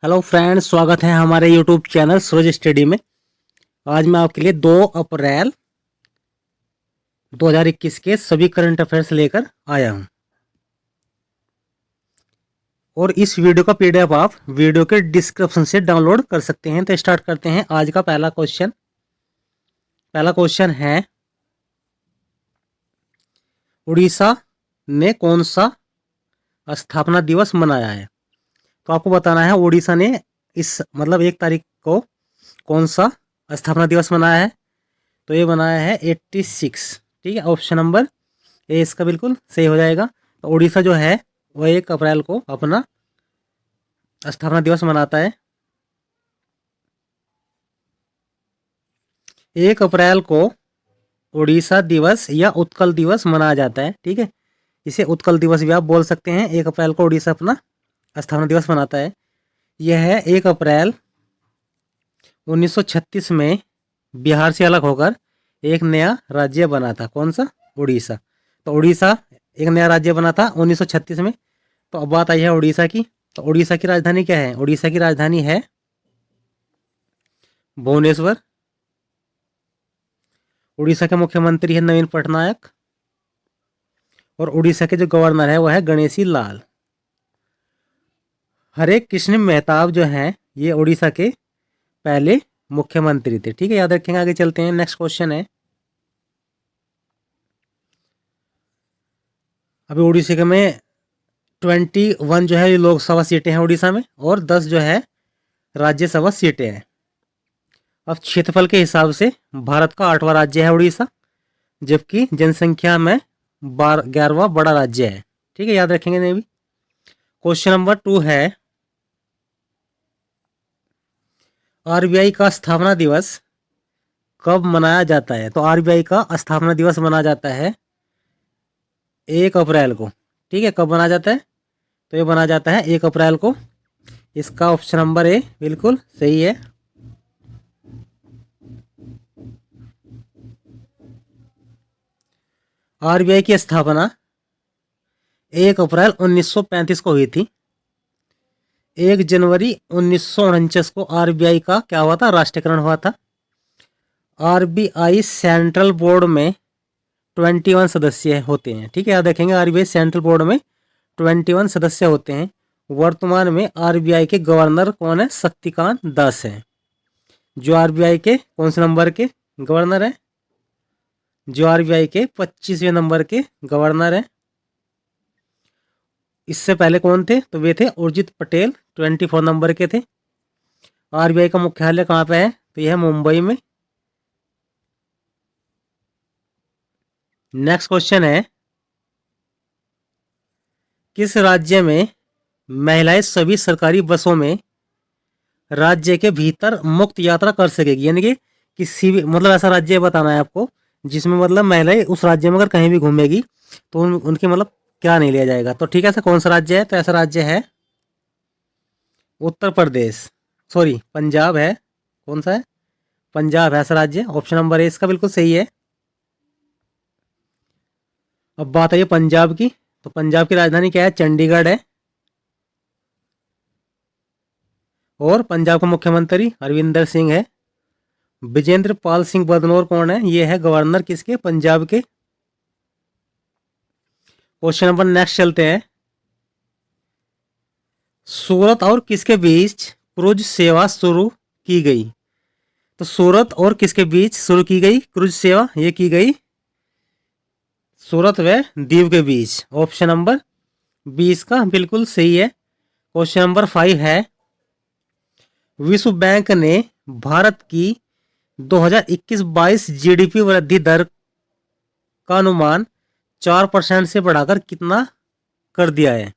Hello friends, स्वागत है हमारे यूट्यूब चैनल सूरज स्टडी में। आज मैं आपके लिए 2 अप्रैल 2021 के सभी करंट अफेयर्स लेकर आया हूं। और इस वीडियो का पीडीएफ आप वीडियो के डिस्क्रिप्शन से डाउनलोड कर सकते हैं। तो स्टार्ट करते हैं आज का पहला क्वेश्चन है, उड़ीसा ने कौन सा स्थापना दिवस मनाया है? तो आपको बताना है उड़ीसा ने इस 1 तारीख को कौन सा स्थापना दिवस मनाया है। तो ये बनाया है 86। ठीक है, ऑप्शन नंबर ए इसका बिल्कुल सही हो जाएगा। तो उड़ीसा जो है वह 1 अप्रैल को अपना स्थापना दिवस मनाता है। 1 अप्रैल को उड़ीसा दिवस या उत्कल दिवस मनाया जाता है। ठीक है, इसे उत्कल दिवस भी आप बोल सकते हैं। 1 अप्रैल को उड़ीसा अपना स्थापना दिवस मनाता है। यह है 1 अप्रैल 1936 में बिहार से अलग होकर एक नया राज्य बना था। कौन सा? उड़ीसा। तो उड़ीसा एक नया राज्य बना था 1936 में। तो अब बात आई है उड़ीसा की। तो उड़ीसा की राजधानी क्या है? उड़ीसा की राजधानी है भुवनेश्वर। उड़ीसा के मुख्यमंत्री है नवीन पटनायक। और उड़ीसा के जो गवर्नर है वह है गणेशी लाल। हरे कृष्ण मेहताब जो हैं ये उड़ीसा के पहले मुख्यमंत्री थे। ठीक है, याद रखेंगे। आगे चलते हैं। नेक्स्ट क्वेश्चन है, अभी उड़ीसा के में 21 जो है ये लोकसभा सीटें हैं उड़ीसा में, और 10 जो है राज्यसभा सीटें हैं। अब क्षेत्रफल के हिसाब से भारत का 8वां राज्य है उड़ीसा, जबकि जनसंख्या में 11वां बड़ा राज्य है। ठीक है, याद रखेंगे नहीं भी। क्वेश्चन नंबर 2 है, आरबीआई का स्थापना दिवस कब मनाया जाता है? तो आरबीआई का स्थापना दिवस मनाया जाता है 1 अप्रैल को। ठीक है, कब मनाया जाता है? तो ये मनाया जाता है 1 अप्रैल को। इसका ऑप्शन नंबर ए बिल्कुल सही है। आरबीआई की स्थापना 1 अप्रैल 1935 को हुई थी। 1 जनवरी 1949 को आरबीआई का क्या हुआ था? राष्ट्रीयकरण हुआ था। आरबीआई सेंट्रल बोर्ड में 21 सदस्य होते हैं। ठीक है, याद रखेंगे। आरबीआई सेंट्रल बोर्ड में 21 सदस्य होते हैं। वर्तमान में आरबीआई के गवर्नर कौन है? शक्तिकांत दास हैं, जो आरबीआई के कौन से नंबर के गवर्नर हैं? जो आरबीआई के 25वें नंबर के गवर्नर हैं। इससे पहले कौन थे? तो वे थे उर्जित पटेल, 24 नंबर के थे। आरबीआई का मुख्यालय कहाँ पे है? तो यह है मुंबई में। नेक्स्ट क्वेश्चन है, किस राज्य में महिलाएं सभी सरकारी बसों में राज्य के भीतर मुक्त यात्रा कर सकेगी? यानी कि किसी भी ऐसा राज्य बताना है आपको जिसमें महिलाएं उस राज्य में अगर कहीं भी घूमेगी तो उनकी क्या नहीं लिया जाएगा। तो ठीक है, ऐसा कौन सा राज्य है? तो ऐसा राज्य है उत्तर प्रदेश, सॉरी पंजाब है। कौन सा है? पंजाब है ऐसा राज्य। ऑप्शन नंबर ए इसका बिल्कुल सही है। अब बात आई पंजाब की। तो पंजाब की राजधानी क्या है? चंडीगढ़ है। और पंजाब का मुख्यमंत्री हरविंदर सिंह है। विजेंद्र पाल सिंह बदनौर कौन है? ये है गवर्नर किसके? पंजाब के। क्वेश्चन नंबर नेक्स्ट चलते हैं, सूरत और किसके बीच क्रूज सेवा शुरू की गई? तो सूरत और किसके बीच शुरू की गई क्रूज सेवा? ये की गई सूरत व दीव के बीच। ऑप्शन नंबर 20 का बिल्कुल सही है। क्वेश्चन नंबर 5 है, विश्व बैंक ने भारत की 2021-22 जीडीपी वृद्धि दर का अनुमान 4% से बढ़ाकर कितना कर दिया है?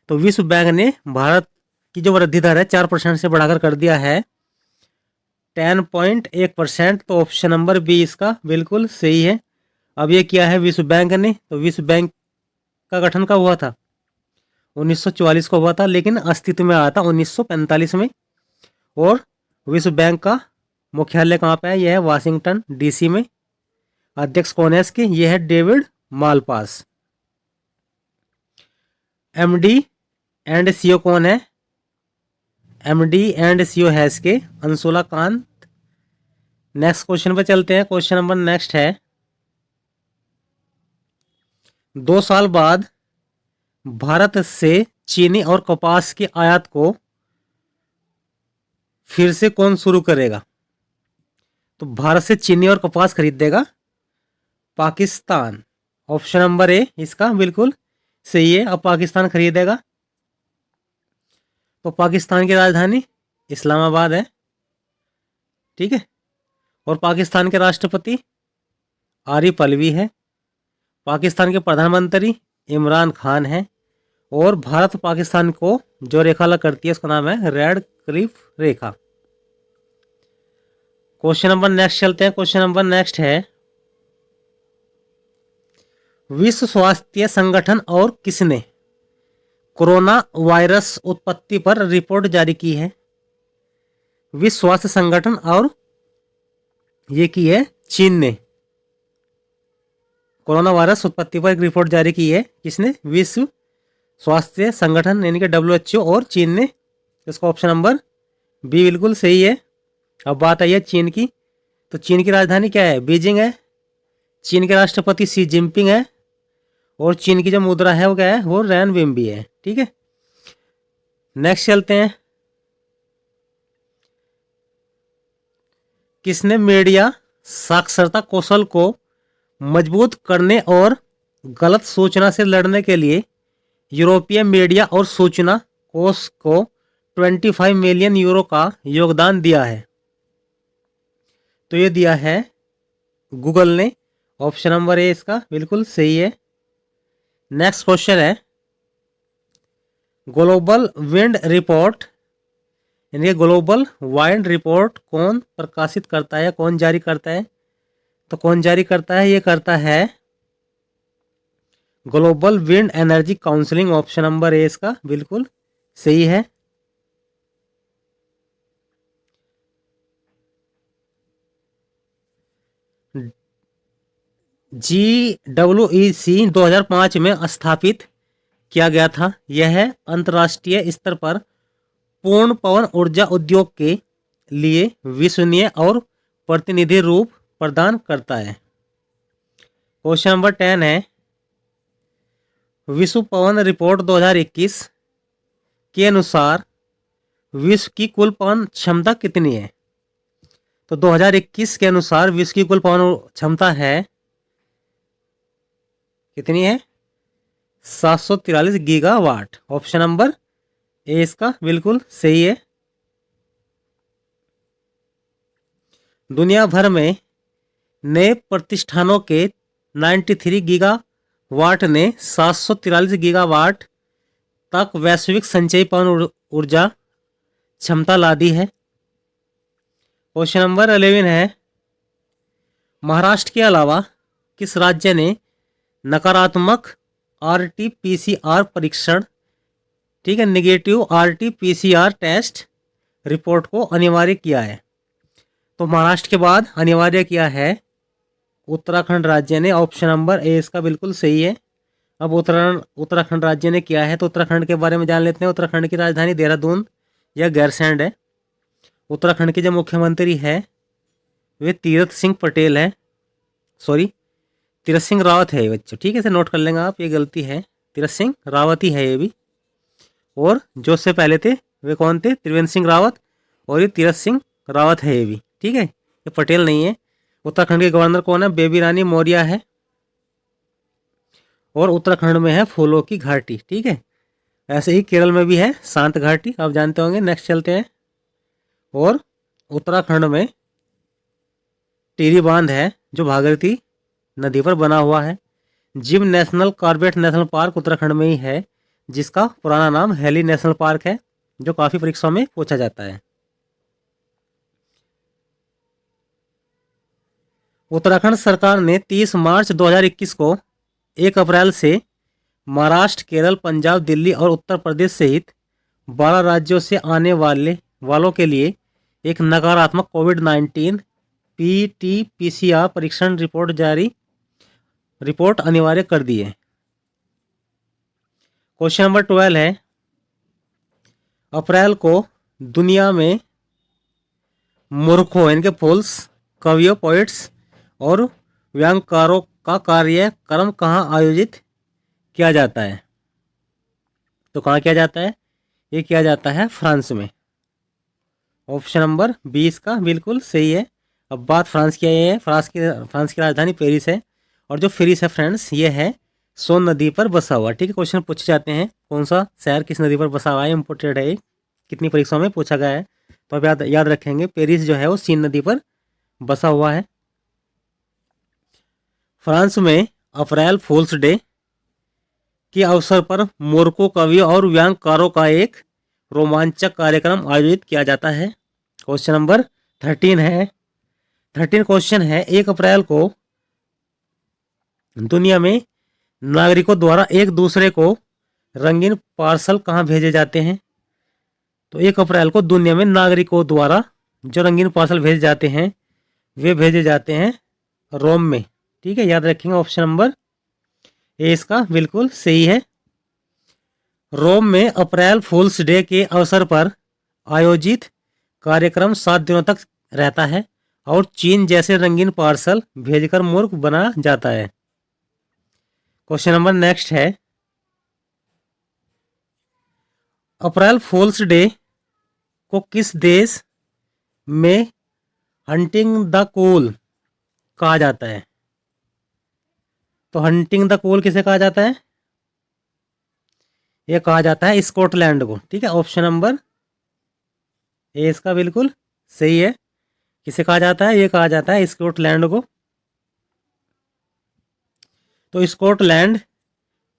तो विश्व बैंक ने भारत की जो वृद्धि दर है 4% से बढ़ाकर कर दिया है 10.1%। तो ऑप्शन नंबर बी इसका बिल्कुल सही है। अब ये किया है विश्व बैंक ने? तो विश्व बैंक का गठन कब हुआ था? 1944 को हुआ था, लेकिन अस्तित्व में आया था 1945 में। और विश्व बैंक का मुख्यालय कहाँ पे है? यह है वाशिंगटन डीसी में। अध्यक्ष कौन है इसके? यह है David Malpass. MD and CEO कौन है? MD एंड CO हैस के अंशुला कांत। नेक्स्ट क्वेश्चन पर चलते हैं। क्वेश्चन नंबर नेक्स्ट है, 2 साल बाद भारत से चीनी और कपास की आयात को फिर से कौन शुरू करेगा? तो भारत से चीनी और कपास खरीदेगा पाकिस्तान। ऑप्शन नंबर ए इसका बिल्कुल सही है। अब पाकिस्तान खरीदेगा, तो पाकिस्तान की राजधानी इस्लामाबाद है, ठीक है। और पाकिस्तान के राष्ट्रपति आरिफ अलवी है। पाकिस्तान के प्रधानमंत्री इमरान खान है। और भारत पाकिस्तान को जो रेखा अलग करती है उसका नाम है रेड क्लिफ रेखा। क्वेश्चन नंबर नेक्स्ट चलते हैं। क्वेश्चन नंबर नेक्स्ट है, विश्व स्वास्थ्य संगठन और किसने कोरोना वायरस उत्पत्ति पर रिपोर्ट जारी की है? विश्व स्वास्थ्य संगठन और ये की है चीन ने। कोरोना वायरस उत्पत्ति पर एक रिपोर्ट जारी की है। किसने? विश्व स्वास्थ्य संगठन यानी कि WHO और चीन ने। इसका ऑप्शन नंबर बी बिल्कुल सही है। अब बात आई है चीन की, तो चीन की राजधानी क्या है? बीजिंग है। चीन के राष्ट्रपति शी जिनपिंग है। और चीन की जो मुद्रा है वो क्या है? वो रेनबिंबी है, ठीक है। नेक्स्ट चलते हैं, किसने मीडिया साक्षरता कौशल को मजबूत करने और गलत सूचना से लड़ने के लिए यूरोपीय मीडिया और सूचना कोष को 25 मिलियन यूरो का योगदान दिया है? तो ये दिया है गूगल ने। ऑप्शन नंबर ए इसका बिल्कुल सही है। नेक्स्ट क्वेश्चन है, ग्लोबल विंड रिपोर्ट यानी ग्लोबल वाइंड रिपोर्ट कौन प्रकाशित करता है, कौन जारी करता है? तो कौन जारी करता है? ये करता है global wind energy counselling. Option number A इसका बिल्कुल सही है। GWEC 2005 में स्थापित किया गया था। यह अंतर्राष्ट्रीय स्तर पर पूर्ण पवन ऊर्जा उद्योग के लिए विश्वसनीय और प्रतिनिधि रूप प्रदान करता है। क्वेश्चन नंबर 10 है, विश्व पवन रिपोर्ट 2021 के अनुसार विश्व की कुल पवन क्षमता कितनी है? तो 2021 के अनुसार विश्व की कुल पवन क्षमता है कितनी है? 743 गीगावाट। ऑप्शन नंबर ए इसका बिल्कुल सही है। दुनिया भर में नए प्रतिष्ठानों के 93 गीगावाट ने 743 गीगावाट तक वैश्विक संचयी पवन ऊर्जा क्षमता ला दी है। क्वेश्चन नंबर 11 है, महाराष्ट्र के अलावा किस राज्य ने नकारात्मक RT-PCR परीक्षण, ठीक है, नेगेटिव RT-PCR टेस्ट रिपोर्ट को अनिवार्य किया है? तो महाराष्ट्र के बाद अनिवार्य किया है उत्तराखंड राज्य ने। ऑप्शन नंबर ए इसका बिल्कुल सही है। अब उत्तराखंड राज्य ने किया है, तो उत्तराखंड के बारे में जान लेते हैं। उत्तराखंड की राजधानी देहरादून या गैरसैंण है। उत्तराखंड के जो मुख्यमंत्री है वे तीरथ सिंह पटेल है, सॉरी तीरथ सिंह रावत है ये बच्चों, ठीक है, इसे नोट कर लेंगे आप, ये गलती है, तीरथ सिंह रावत ही है ये भी। और जो उससे पहले थे वे कौन थे? त्रिवेंद्र सिंह रावत, और ये तीरथ सिंह रावत है ये भी, ठीक है, ये पटेल नहीं है। उत्तराखंड के गवर्नर कौन है? बेबी रानी मौर्य है। और उत्तराखंड में है फूलों की घाटी, ठीक है। ऐसे ही केरल में भी है शांत घाटी, आप जानते होंगे। नेक्स्ट चलते हैं, और उत्तराखंड में टिहरी बांध है जो भागीरथी नदी पर बना हुआ है। Gym national Corbett national park Uttarakhand में ही है, जिसका पुराना नाम हेली नेशनल पार्क है, जो काफी परीक्षाओं में पूछा जाता है। उत्तराखंड सरकार ने 30 मार्च 2021 को 1 अप्रैल से महाराष्ट्र, केरल, पंजाब, दिल्ली और उत्तर प्रदेश सहित 12 राज्यों से आने वालों के लिए एक नकारात्मक कोविड-19 RT-PCR परीक्षण रिपोर्ट अनिवार्य कर दी है। क्वेश्चन नंबर 12 है, अप्रैल को दुनिया में मूर्खों इनके फूल्स, कवियों, पोइट्स और व्यंगकारों का कार्यक्रम कहाँ आयोजित किया जाता है? तो कहाँ किया जाता है? ये किया जाता है फ्रांस में। ऑप्शन नंबर 20 का बिल्कुल सही है। अब बात फ्रांस की है। फ्रांस की राजधानी पेरिस है और जो पेरिस है फ्रेंड्स ये है सोन नदी पर बसा हुआ। ठीक है, क्वेश्चन पूछे जाते हैं कौन सा शहर किस नदी पर बसा हुआ है, इंपोर्टेड है, कितनी परीक्षाओं में पूछा गया है। तो अब याद रखेंगे पेरिस जो है वो सीन नदी पर बसा हुआ है। फ्रांस में अप्रैल फूल्स डे के अवसर पर मूर्खों, कवियों और व्यंगकारों का एक रोमांचक कार्यक्रम आयोजित किया जाता है। क्वेश्चन नंबर 13 है। 13 क्वेश्चन है, 1 अप्रैल को दुनिया में नागरिकों द्वारा एक दूसरे को रंगीन पार्सल कहाँ भेजे जाते हैं? तो 1 अप्रैल को दुनिया में नागरिकों द्वारा जो रंगीन पार्सल भेजे जाते हैं वे भेजे जाते हैं रोम में। ठीक है, याद रखेंगे ऑप्शन नंबर ए इसका बिल्कुल सही है। रोम में अप्रैल फूल्स डे के अवसर पर आयोजित कार्यक्रम 7 दिनों तक रहता है और चीन जैसे रंगीन पार्सल भेजकर मूर्ख बना जाता है। क्वेश्चन नंबर नेक्स्ट है, अप्रैल फूल्स डे को किस देश में हंटिंग द कूल कहा जाता है? तो हंटिंग द कूल किसे कहा जाता है? ये कहा जाता है स्कॉटलैंड को। ठीक है, ऑप्शन नंबर ए इसका बिल्कुल सही है। किसे कहा जाता है? ये कहा जाता है स्कॉटलैंड को। तो स्कॉटलैंड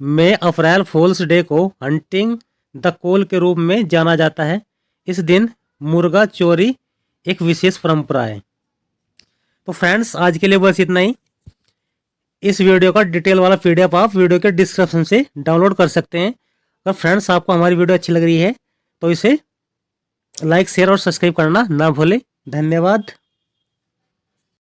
में अप्रैल फूल्स डे को हंटिंग द कूल के रूप में जाना जाता है। इस दिन मुर्गा चोरी एक विशेष परंपरा है। तो फ्रेंड्स आज के लिए बस इतना ही। इस वीडियो का डिटेल वाला पीडीएफ आप वीडियो के डिस्क्रिप्शन से डाउनलोड कर सकते हैं। अगर फ्रेंड्स आपको हमारी वीडियो अच्छी लग रही है तो इसे लाइक, शेयर और सब्सक्राइब करना ना भूलें। धन्यवाद।